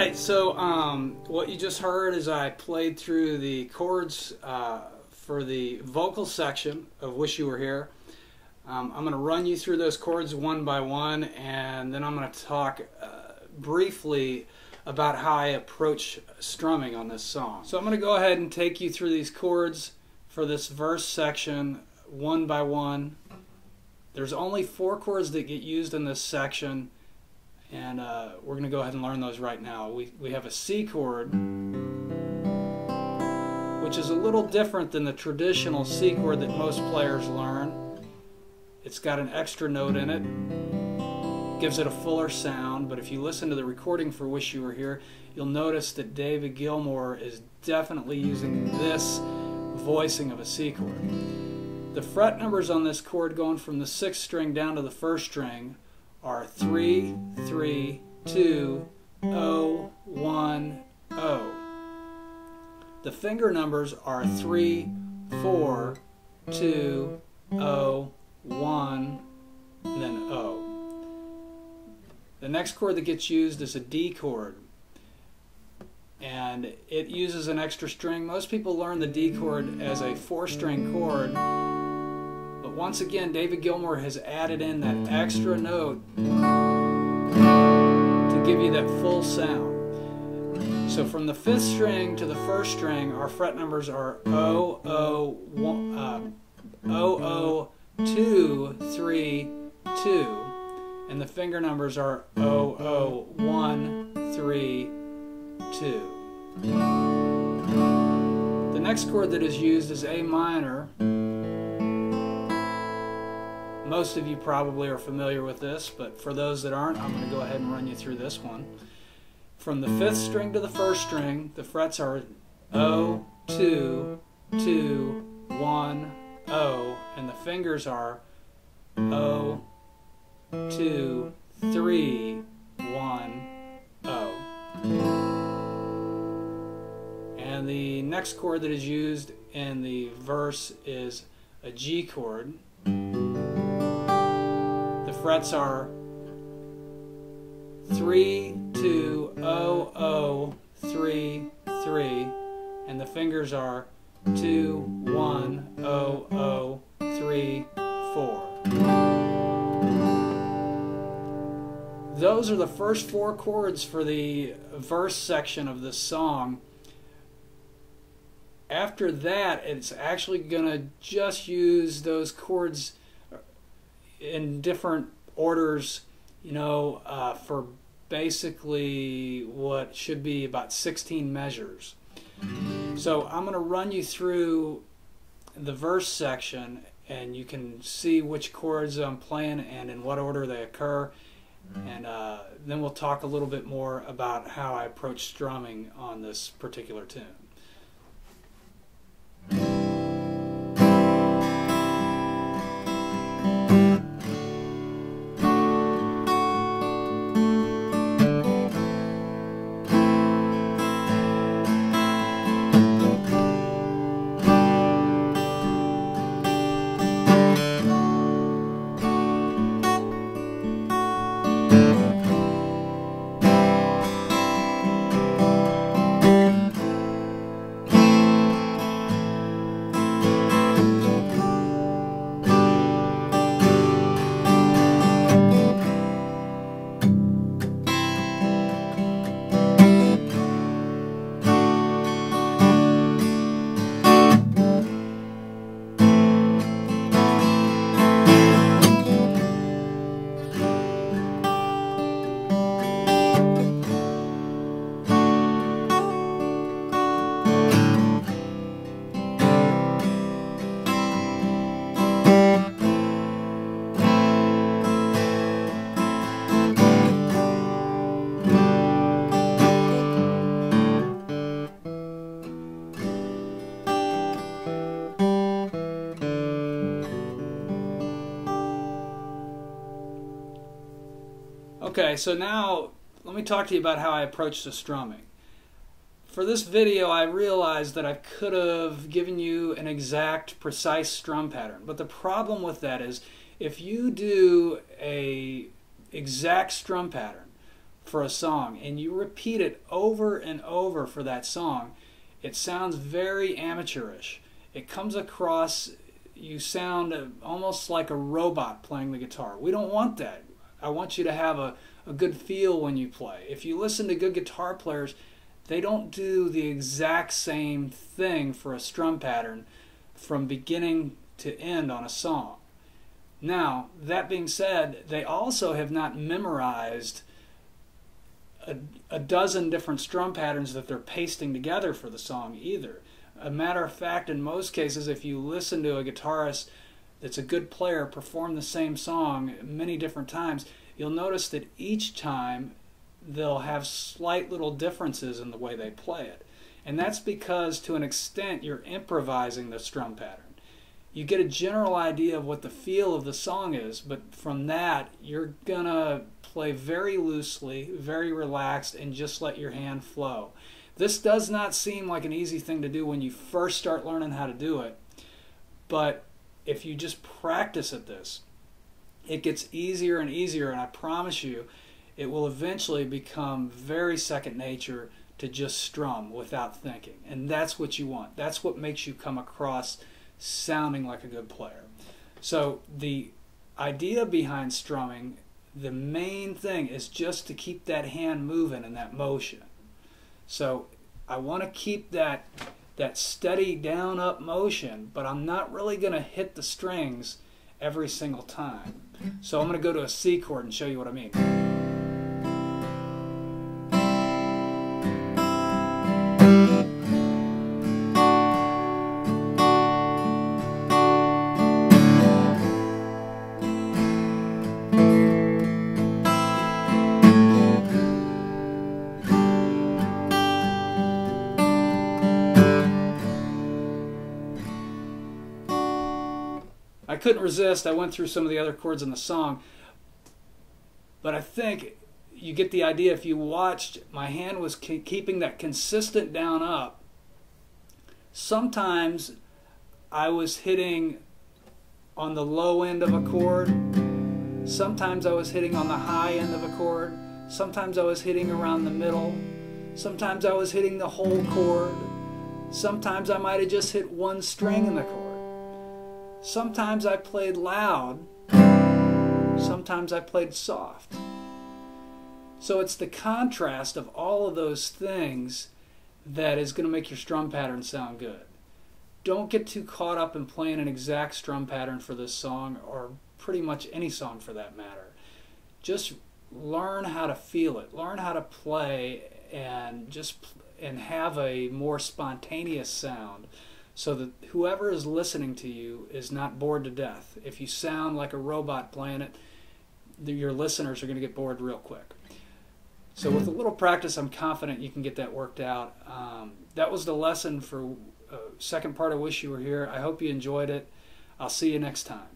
Alright, so what you just heard is I played through the chords for the vocal section of Wish You Were Here. I'm going to run you through those chords one by one, and then I'm going to talk briefly about how I approach strumming on this song. So I'm going to go ahead and take you through these chords for this verse section one by one. There's only 4 chords that get used in this section, and we're going to go ahead and learn those right now. We have a C chord, which is a little different than the traditional C chord that most players learn. It's got an extra note in it, gives it a fuller sound, but if you listen to the recording for Wish You Were Here, you'll notice that David Gilmour is definitely using this voicing of a C chord. The fret numbers on this chord going from the 6th string down to the 1st string are 3, 3, 2, 0, 1, 0. The finger numbers are 3, 4, 2, 0, 1, and then 0. The next chord that gets used is a D chord, and it uses an extra string. Most people learn the D chord as a 4-string chord, but once again David Gilmour has added in that extra note to give you that full sound. So from the 5th string to the 1st string, our fret numbers are 0, 0, 1, 0, 0, 2, 3, 2, and the finger numbers are 0, 0, 1, 3, 2. The next chord that is used is A minor. Most of you probably are familiar with this, but for those that aren't, I'm going to go ahead and run you through this one. From the 5th string to the 1st string, the frets are 0, 2, 2, 1, 0, and the fingers are 0, 2, 3, 1, 0. And the next chord that is used in the verse is a G chord. The frets are 3, 2, 0, 0, 3, 3, and the fingers are 2, 1, 0, 0, 3, 4. Those are the first 4 chords for the verse section of this song. After that, it's actually going to just use those chords in different orders, you know, for basically what should be about 16 measures. So I'm going to run you through the verse section, and you can see which chords I'm playing and in what order they occur, and then we'll talk a little bit more about how I approach strumming on this particular tune. Okay, so now let me talk to you about how I approach the strumming. For this video, I realized that I could have given you an exact, precise strum pattern, but the problem with that is if you do a exact strum pattern for a song and you repeat it over and over for that song, it sounds very amateurish. It comes across, you sound almost like a robot playing the guitar. We don't want that. I want you to have a good feel when you play. If you listen to good guitar players, they don't do the exact same thing for a strum pattern from beginning to end on a song. Now, that being said, they also have not memorized a dozen different strum patterns that they're pasting together for the song either. A matter of fact, in most cases, if you listen to a guitarist that's a good player perform the same song many different times, you'll notice that each time they'll have slight little differences in the way they play it. And that's because, to an extent, you're improvising the strum pattern. You get a general idea of what the feel of the song is, but from that, you're going to play very loosely, very relaxed, and just let your hand flow. This does not seem like an easy thing to do when you first start learning how to do it, but if you just practice at this, it gets easier and easier, and I promise you, it will eventually become very second nature to just strum without thinking. And that's what you want. That's what makes you come across sounding like a good player. So the idea behind strumming, the main thing is just to keep that hand moving in that motion. So I want to keep that steady down up motion, but I'm not really going to hit the strings every single time. So I'm going to go to a C chord and show you what I mean. I couldn't resist. I went through some of the other chords in the song, but I think you get the idea. If you watched, my hand was keeping that consistent down up. Sometimes I was hitting on the low end of a chord. Sometimes I was hitting on the high end of a chord. Sometimes I was hitting around the middle. Sometimes I was hitting the whole chord. Sometimes I might have just hit one string in the chord. Sometimes I played loud, sometimes I played soft. So it's the contrast of all of those things that is going to make your strum pattern sound good. Don't get too caught up in playing an exact strum pattern for this song, or pretty much any song for that matter. Just learn how to feel it, learn how to play, and have a more spontaneous sound, so that whoever is listening to you is not bored to death. If you sound like a robot playing it, your listeners are going to get bored real quick. So with a little practice, I'm confident you can get that worked out. That was the lesson for second part of Wish You Were Here. I hope you enjoyed it. I'll see you next time.